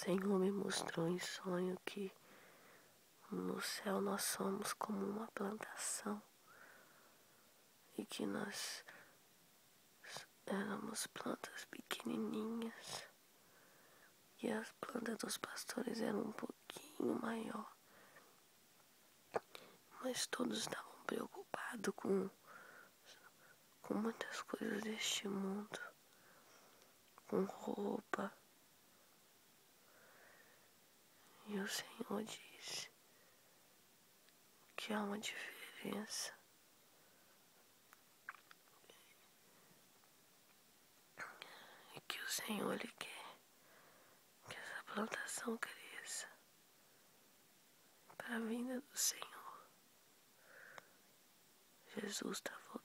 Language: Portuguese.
Senhor me mostrou em sonho que no céu nós somos como uma plantação e que nós éramos plantas pequenininhas e as plantas dos pastores eram um pouquinho maior, mas todos estavam preocupados com muitas coisas deste mundo, com roupa. E o Senhor disse que há uma diferença. E que o Senhor Ele quer que essa plantação cresça para a vinda do Senhor. Jesus está voltando.